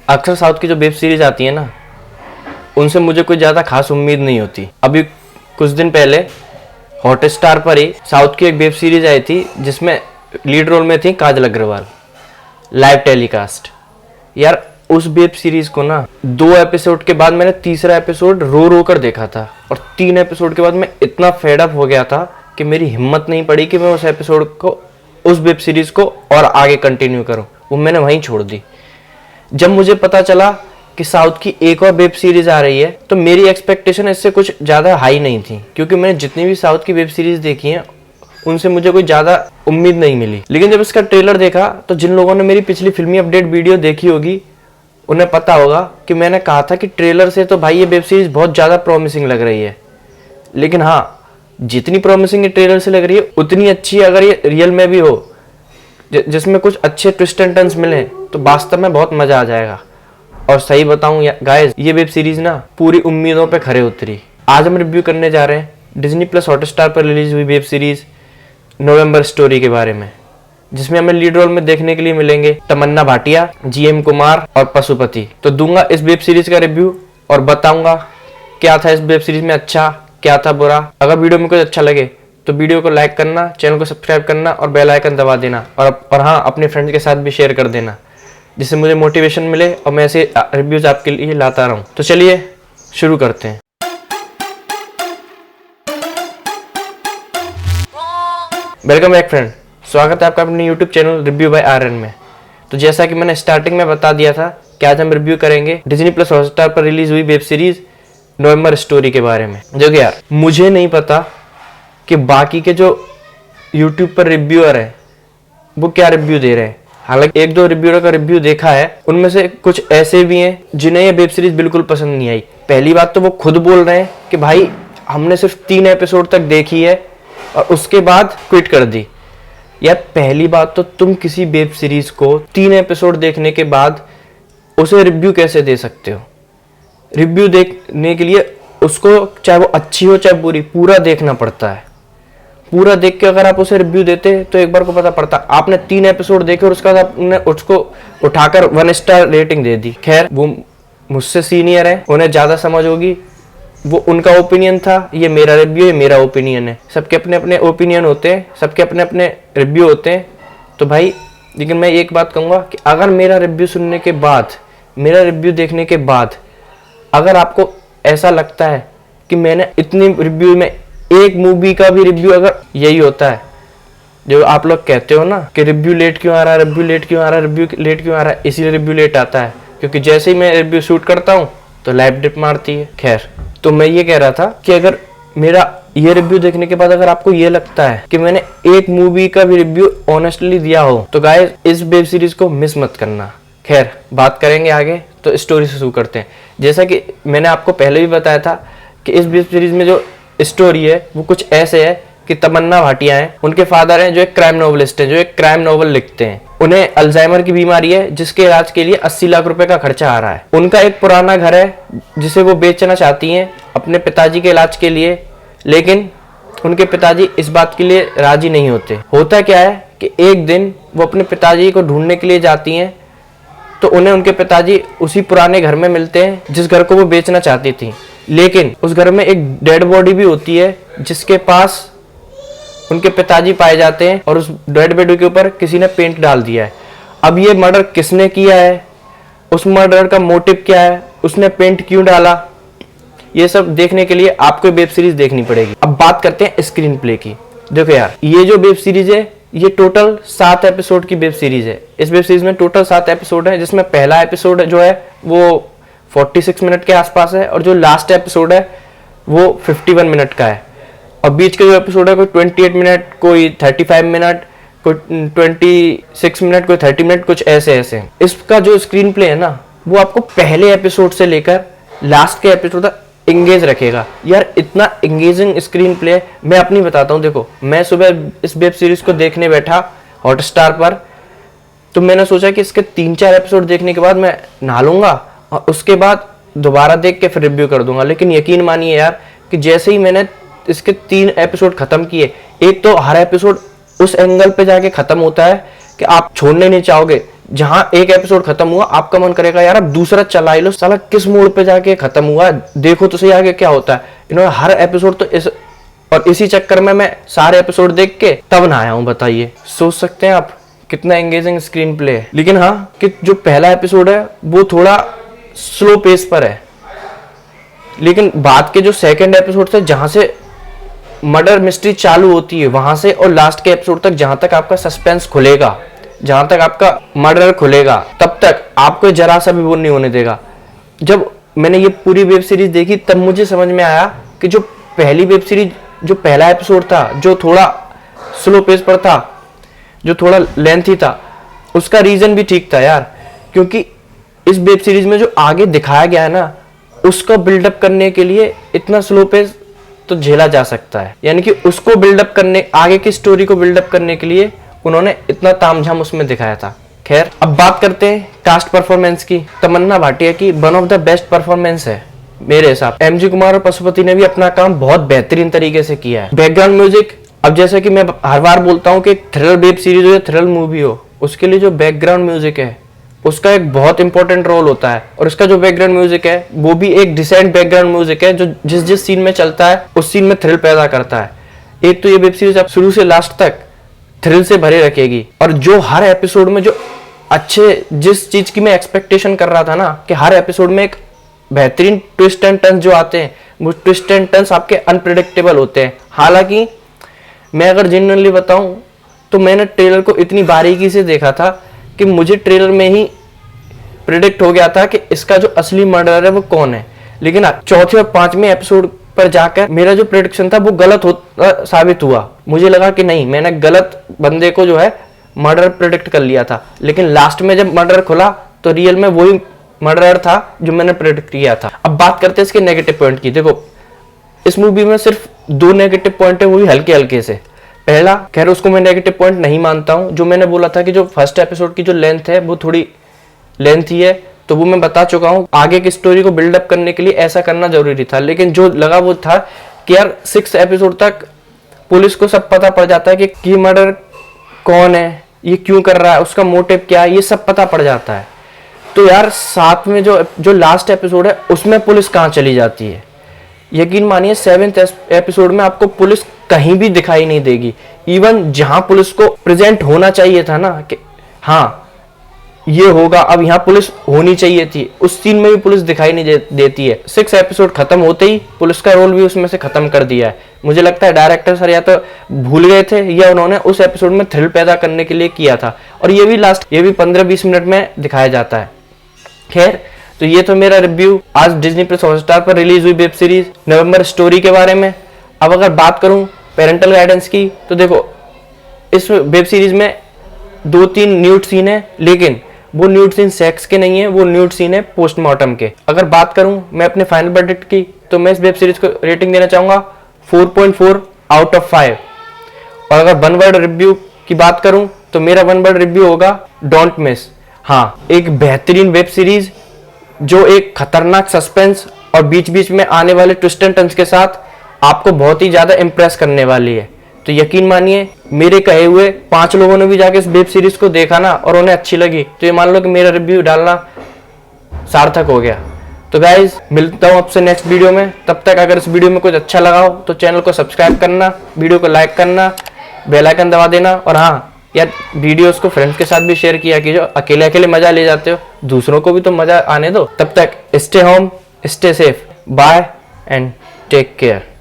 अक्सर साउथ की जो वेब सीरीज आती है ना, उनसे मुझे कोई ज़्यादा खास उम्मीद नहीं होती। अभी कुछ दिन पहले हॉटस्टार पर ही साउथ की एक वेब सीरीज आई थी जिसमें लीड रोल में थी काजल अग्रवाल, लाइव टेलीकास्ट। यार उस वेब सीरीज को ना 2 एपिसोड के बाद मैंने तीसरा एपिसोड रो रो कर देखा था, और 3 एपिसोड के बाद मैं इतना फेड अप हो गया था कि मेरी हिम्मत नहीं पड़ी कि मैं उस एपिसोड को, उस वेब सीरीज को और आगे कंटिन्यू करूं। वो मैंने वहीं छोड़ दी। जब मुझे पता चला कि साउथ की एक और वेब सीरीज आ रही है तो मेरी एक्सपेक्टेशन इससे कुछ ज़्यादा हाई नहीं थी, क्योंकि मैंने जितनी भी साउथ की वेब सीरीज देखी हैं उनसे मुझे कोई ज़्यादा उम्मीद नहीं मिली। लेकिन जब इसका ट्रेलर देखा तो जिन लोगों ने मेरी पिछली फिल्मी अपडेट वीडियो देखी होगी उन्हें पता होगा कि मैंने कहा था कि ट्रेलर से तो भाई ये वेब सीरीज बहुत ज़्यादा प्रॉमिसिंग लग रही है। लेकिन हाँ, जितनी प्रॉमिसिंग ट्रेलर से लग रही है उतनी अच्छी अगर ये रियल में भी हो, जिसमें कुछ अच्छे ट्विस्ट एंड टर्न्स मिले, तो वास्तव में बहुत मज़ा आ जाएगा। और सही बताऊं गाइस, ये वेब सीरीज ना पूरी उम्मीदों पे खरे उतरी। आज हम रिव्यू करने जा रहे हैं डिज्नी प्लस हॉटस्टार पर रिलीज हुई वेब सीरीज नवंबर स्टोरी के बारे में, जिसमें हमें लीड रोल में देखने के लिए मिलेंगे तमन्ना भाटिया, जीएम कुमार और पशुपति। तो दूंगा इस वेब सीरीज का रिव्यू और बताऊंगा क्या था इस वेब सीरीज में अच्छा, क्या था बुरा। अगर वीडियो में कुछ अच्छा लगे तो वीडियो को लाइक करना, चैनल को सब्सक्राइब करना और बेल आइकन दबा देना, और हाँ, अपने फ्रेंड्स के साथ भी शेयर कर देना, जिससे मुझे मोटिवेशन मिले और मैं ऐसे रिव्यूज आपके लिए लाता रहूं। तो चलिए शुरू करते हैं। वेलकम बैक फ्रेंड, स्वागत है आपका अपने YouTube channel review by RN में। तो जैसा कि मैंने स्टार्टिंग में बता दिया था कि आज हम रिव्यू करेंगे डिज्नी प्लस हॉटस्टार पर रिलीज हुई वेब सीरीज नवंबर स्टोरी के बारे में। जो कि यार मुझे नहीं पता कि बाकी के जो यूट्यूब पर रिव्यूअर हैं वो क्या रिव्यू दे रहे हैं। हालांकि 1-2 रिव्यूअर का रिव्यू देखा है, उनमें से कुछ ऐसे भी हैं जिन्हें ये वेब सीरीज बिल्कुल पसंद नहीं आई। पहली बात तो वो खुद बोल रहे हैं कि भाई हमने सिर्फ 3 एपिसोड तक देखी है और उसके बाद क्विट कर दी। यार पहली बात तो तुम किसी वेब सीरीज को 3 एपिसोड देखने के बाद उसे रिव्यू कैसे दे सकते हो? रिव्यू देखने के लिए उसको, चाहे वो अच्छी हो चाहे बुरी, पूरा देखना पड़ता है। पूरा देख के अगर आप उसे रिव्यू देते तो एक बार को पता पड़ता। आपने 3 एपिसोड देखे और उसके बाद आपने उसको उठाकर 1 स्टार रेटिंग दे दी। खैर, वो मुझसे सीनियर है, उन्हें ज्यादा समझ होगी, वो उनका ओपिनियन था, ये मेरा रिव्यू, ये मेरा ओपिनियन है। सबके अपने अपने ओपिनियन होते हैं, सबके अपने अपने रिव्यू होते हैं। तो भाई, लेकिन मैं एक बात कहूँगा कि अगर मेरा रिव्यू सुनने के बाद, मेरा रिव्यू देखने के बाद अगर आपको ऐसा लगता है कि मैंने इतनी रिव्यू में एक मूवी का भी रिव्यू, अगर यही होता है जो आप लोग कहते हो ना कि रिव्यू लेट क्यों आ रहा है, रिव्यू लेट क्यों आ रहा है, रिव्यू लेट क्यों आ रहा है, इसीलिए रिव्यू लेट आता है क्योंकि जैसे ही मैं रिव्यू शूट करता हूँ तो लाइव डिप मारती है। खैर, तो मैं ये कह रहा था कि अगर मेरा ये रिव्यू देखने के बाद अगर आपको ये लगता है कि मैंने एक मूवी का भी रिव्यू ऑनेस्टली दिया हो तो गाइस इस वेब सीरीज को मिस मत करना। खैर, बात करेंगे आगे, तो स्टोरी से शुरू करते हैं। जैसा कि मैंने आपको पहले भी बताया था कि इस वेब सीरीज में जो स्टोरी है वो कुछ ऐसे है कि तमन्ना भाटिया हैं, उनके फादर हैं जो एक क्राइम नॉवलिस्ट हैं, जो एक क्राइम नॉवल लिखते हैं। उन्हें अल्जाइमर की बीमारी है जिसके इलाज के लिए 80 लाख रुपए का खर्चा आ रहा है। उनका एक पुराना घर है जिसे वो बेचना चाहती हैं अपने पिताजी के इलाज के लिए, लेकिन उनके पिताजी इस बात के लिए राजी नहीं होते। होता क्या है कि एक दिन वो अपने पिताजी को ढूंढने के लिए जाती हैं तो उन्हें उनके पिताजी उसी पुराने घर में मिलते हैं जिस घर को वो बेचना चाहती थी। लेकिन उस घर में एक डेड बॉडी भी होती है जिसके पास उनके पिताजी पाए जाते हैं, और उस डेड बॉडी के ऊपर किसी ने पेंट डाल दिया है। अब ये मर्डर किसने किया है, उस मर्डर का मोटिव क्या है, उसने पेंट क्यों डाला, ये सब देखने के लिए आपको वेब सीरीज देखनी पड़ेगी। अब बात करते हैं स्क्रीन प्ले की। देखो यार, ये जो वेब सीरीज है ये टोटल 7 एपिसोड की वेब सीरीज है। इस वेब सीरीज में टोटल 7 एपिसोड है, जिसमें पहला एपिसोड जो है वो 46 मिनट के आसपास है और जो लास्ट एपिसोड है वो 51 मिनट का है। और बीच के जो एपिसोड है कोई 28 मिनट, कोई 35 मिनट, कोई 26 मिनट, कोई 30 मिनट, कुछ ऐसे ऐसे। इसका जो स्क्रीन प्ले है ना वो आपको पहले एपिसोड से लेकर लास्ट के एपिसोड तक एंगेज रखेगा। यार इतना एंगेजिंग स्क्रीन प्ले मैं अपनी बताता हूँ। देखो, मैं सुबह इस वेब सीरीज को देखने बैठा हॉटस्टार पर, तो मैंने सोचा कि इसके 3-4 एपिसोड देखने के बाद मैं नहा लूंगा और उसके बाद दोबारा देख के फिर रिव्यू कर दूंगा। लेकिन यकीन मानिए यार कि जैसे ही मैंने इसके 3 एपिसोड खत्म किए, एक तो हर एपिसोड उस एंगल पे जाके खत्म होता है कि आप छोड़ने नहीं चाहोगे जहां एक एपिसोड खत्म हुआ आपका मन करेगा यार अब दूसरा चला ही लो, साला किस मोड़ पे जाके खत्म हुआ, देखो तो सही आगे क्या होता है। इन्होंने हर एपिसोड तो इसी चक्कर में मैं सारे एपिसोड देख के तब ना आया हूं। बताइए, सोच सकते हैं आप कितना एंगेजिंग स्क्रीन प्ले है। लेकिन हाँ, कि जो पहला एपिसोड है वो थोड़ा स्लो पेस पर है, लेकिन बाद के जो सेकंड एपिसोड से जहां से मर्डर मिस्ट्री चालू होती है वहां से और लास्ट के एपिसोड तक, जहां तक आपका सस्पेंस खुलेगा, जहां तक आपका मर्डर खुलेगा, तब तक आपको जरा सा भी वो नहीं होने देगा। जब मैंने ये पूरी वेब सीरीज देखी तब मुझे समझ में आया कि जो पहली वेब सीरीज, जो पहला एपिसोड था जो थोड़ा स्लो पेस पर था, जो थोड़ा लेंथी था, उसका रीजन भी ठीक था यार। क्योंकि इस वेब सीरीज में जो आगे दिखाया गया है ना, उसको बिल्डअप करने के लिए इतना स्लो पेस तो झेला जा सकता है। यानी कि उसको बिल्डअप करने, आगे की स्टोरी को बिल्डअप करने के लिए उन्होंने इतना तामझाम उसमें दिखाया था। खैर, अब बात करते हैं कास्ट परफॉर्मेंस की। तमन्ना भाटिया की one of the best performance है मेरे हिसाब। एमजी कुमार और पशुपति ने भी अपना काम बहुत बेहतरीन तरीके से किया है। बैकग्राउंड म्यूजिक, अब जैसे कि मैं हर बार बोलता हूँ कि थ्रिलर वेब सीरीज हो या थ्रिलर मूवी हो, उसके लिए जो बैकग्राउंड म्यूजिक है उसका एक बहुत इंपॉर्टेंट रोल होता है। और इसका जो बैकग्राउंड म्यूजिक है वो भी एक डिसेंट बैकग्राउंड म्यूजिक है, जो जिस सीन में चलता है उस सीन में थ्रिल पैदा करता है। एक तो ये वेब सीरीज आप शुरू से लास्ट तक थ्रिल से भरे रखेगी, और जो हर एपिसोड में जो अच्छे, जिस चीज की मैं एक्सपेक्टेशन कर रहा था ना, कि हर एपिसोड में एक बेहतरीन ट्विस्ट एंड टर्न्स जो आते हैं, वो ट्विस्ट एंड टर्न्स आपके अनप्रिडिक्टेबल होते हैं। हालांकि मैं अगर जेन्युइनली बताऊं तो मैंने ट्रेलर को इतनी बारीकी से देखा था कि मुझे ट्रेलर में ही प्रिडिक्ट हो गया था कि इसका जो असली मर्डरर है वो कौन है। लेकिन चौथे और पांचवें एपिसोड पर जाकर मेरा जो प्रेडिक्शन था वो गलत साबित हुआ। मुझे लगा कि नहीं, मैंने गलत बंदे को जो है मर्डर प्रिडिक्ट कर लिया था। लेकिन लास्ट में जब मर्डर खुला तो रियल में वही मर्डरर था जो मैंने प्रिडिक्ट किया था। अब बात करते हैं इसके नेगेटिव पॉइंट की। देखो, इस मूवी में सिर्फ 2 नेगेटिव पॉइंट है, वो भी हल्के हल्के से। पहला, खैर उसको मैं नेगेटिव पॉइंट नहीं मानता हूं, जो मैंने बोला था कि जो फर्स्ट एपिसोड की जो लेंथ है वो थोड़ी लेंथ ही है, तो वो मैं बता चुका हूं। आगे की स्टोरी को बिल्डअप करने के लिए ऐसा करना जरूरी था। लेकिन जो लगा वो था कि यार 6 एपिसोड तक पुलिस को सब पता पड़ जाता है कि मर्डर कौन है, ये क्यों कर रहा है, उसका मोटिव क्या है, ये सब पता पड़ जाता है। तो यार साथ में जो लास्ट एपिसोड है उसमें पुलिस कहाँ चली जाती है। यकीन मानिए 7th एपिसोड में आपको पुलिस कहीं भी दिखाई नहीं देगी। इवन जहां पुलिस को प्रेजेंट होना चाहिए था ना, कि हाँ ये होगा, अब यहाँ पुलिस होनी चाहिए थी, उस सीन में भी पुलिस दिखाई नहीं देती है। 6 एपिसोड खत्म होते ही पुलिस का रोल भी उसमें से खत्म कर दिया है। मुझे लगता है डायरेक्टर सर या तो भूल गए थे या उन्होंने उस एपिसोड में थ्रिल पैदा करने के लिए किया था। और ये भी 15-20 मिनट में दिखाया जाता है। खैर, तो ये तो मेरा रिव्यू आज डिज्नी प्लस हॉटस्टार पर रिलीज हुई वेब सीरीज नवंबर स्टोरी के बारे में। अब अगर बात करूं पेरेंटल गाइडेंस की, तो देखो इस वेब सीरीज में 2-3 न्यूड सीन है, लेकिन वो न्यूड सीन सेक्स के नहीं है, वो न्यूड सीन है पोस्टमार्टम के। अगर बात करूं मैं अपने फाइनल वर्डिक्ट की, तो मैं इस वेब सीरीज को रेटिंग देना चाहूंगा 4.4 आउट ऑफ 5। और अगर वन वर्ड रिव्यू की बात करूं तो मेरा वन वर्ड रिव्यू होगा डोंट मिस। हाँ, एक बेहतरीन वेब सीरीज जो एक खतरनाक सस्पेंस और बीच बीच में आने वाले ट्विस्ट एंड टर्न्स के साथ आपको बहुत ही ज्यादा इंप्रेस करने वाली है। तो यकीन मानिए मेरे कहे हुए 5 लोगों ने भी जाके इस वेब सीरीज को देखा ना और उन्हें अच्छी लगी, तो ये मान लो कि मेरा रिव्यू डालना सार्थक हो गया। तो गाइज, मिलता हूं आपसे नेक्स्ट वीडियो में। तब तक अगर इस वीडियो में कुछ अच्छा लगा हो तो चैनल को सब्सक्राइब करना, वीडियो को लाइक करना, बेल आइकन दबा देना। और हाँ यार, वीडियोस को फ्रेंड्स के साथ भी शेयर किया कीजिए। अकेले अकेले मजा ले जाते हो, दूसरों को भी तो मजा आने दो। तब तक stay home, stay safe, bye and take care.